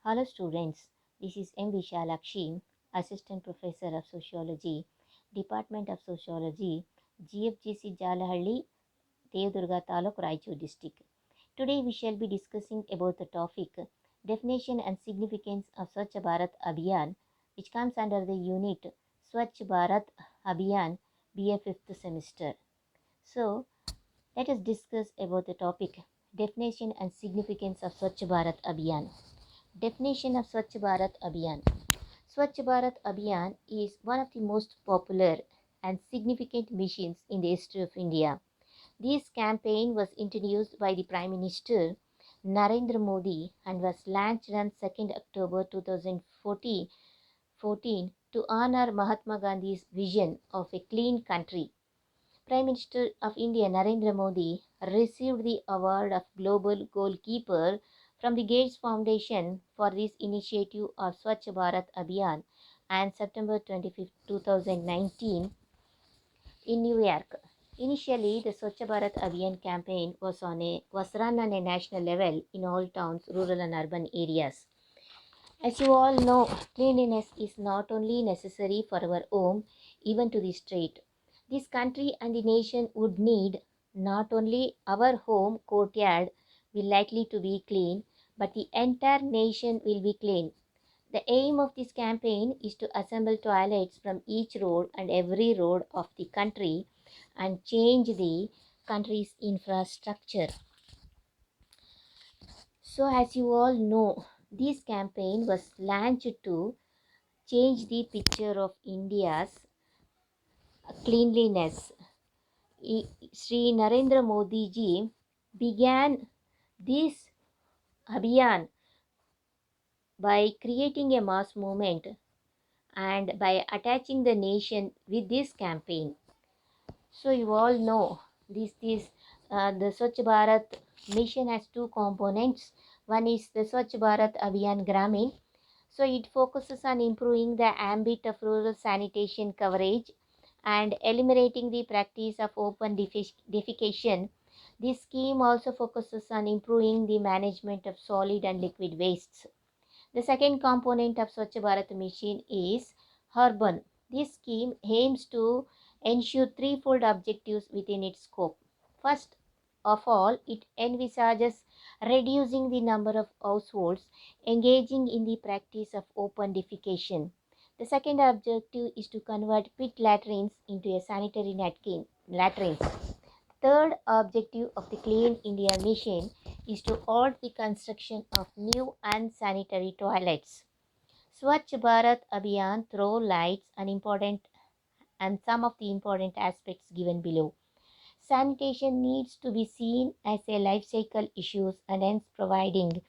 Hello students, this is M. Vishalakshi, Assistant Professor of Sociology, Department of Sociology, GFGC Jalahalli, Devdurga Taluk, Raichur District. Today we shall be discussing about the topic Definition and Significance of Swachh Bharat Abhiyan, which comes under the unit Swachh Bharat Abhiyan, BA 5th semester. So, let us discuss about the topic Definition and Significance of Swachh Bharat Abhiyan. Definition of Swachh Bharat Abhiyan. Swachh Bharat Abhiyan is one of the most popular and significant missions in the history of India. This campaign was introduced by the Prime Minister Narendra Modi and was launched on 2nd October 2014 to honor Mahatma Gandhi's vision of a clean country. Prime Minister of India Narendra Modi received the award of Global Goalkeeper from the Gates Foundation for this initiative of Swachh Bharat Abhiyan on September 25, 2019 in New York. Initially, the Swachh Bharat Abhiyan campaign was run on a national level in all towns, rural and urban areas. As you all know, cleanliness is not only necessary for our home, even to the street. This country and the nation would need not only our home courtyard will likely to be clean, but the entire nation will be clean. The aim of this campaign is to assemble toilets from each road and every road of the country and change the country's infrastructure. So, as you all know, this campaign was launched to change the picture of India's cleanliness. Sri Narendra Modi ji began this abhiyan by creating a mass movement and by attaching the nation with this campaign. So you all know the Swachh Bharat mission has two components. One is the Swachh Bharat Abhiyan Gramin. So it focuses on improving the ambit of rural sanitation coverage and eliminating the practice of open defecation. This scheme also focuses on improving the management of solid and liquid wastes. The second component of Swachh Bharat mission is urban. This scheme aims to ensure threefold objectives within its scope. First of all, it envisages reducing the number of households engaging in the practice of open defecation. The second objective is to convert pit latrines into a sanitary latrines. Third objective of the Clean India mission is to halt the construction of new unsanitary toilets. Swachh Bharat Abhiyan throw lights on important and some of the important aspects given below. Sanitation needs to be seen as a life cycle issue and hence providing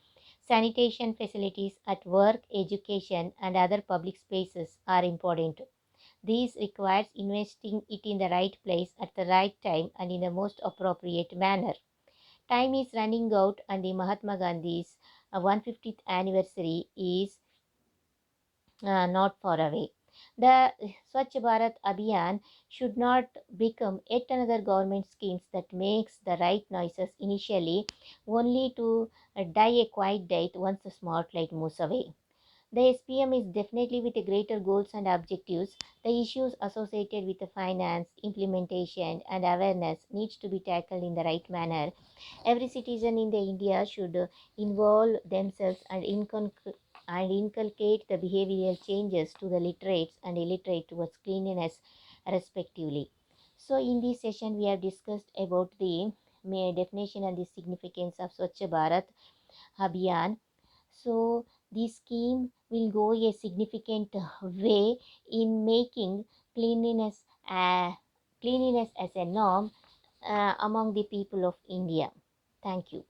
sanitation facilities at work, education and other public spaces are important. This requires investing it in the right place at the right time and in the most appropriate manner. Time is running out and the Mahatma Gandhi's 150th anniversary is not far away. The Swachh Bharat Abhiyan should not become yet another government schemes that makes the right noises initially only to die a quiet death once the smart light moves away. The SPM is definitely with a greater goals and objectives. The issues associated with the finance, implementation and awareness needs to be tackled in the right manner. Every citizen in the India should involve themselves and inculcate the behavioral changes to the literates and illiterate towards cleanliness respectively. So in this session we have discussed about the definition and the significance of Swachh Bharat Abhiyan. So this scheme will go a significant way in making cleanliness cleanliness as a norm among the people of India. Thank you.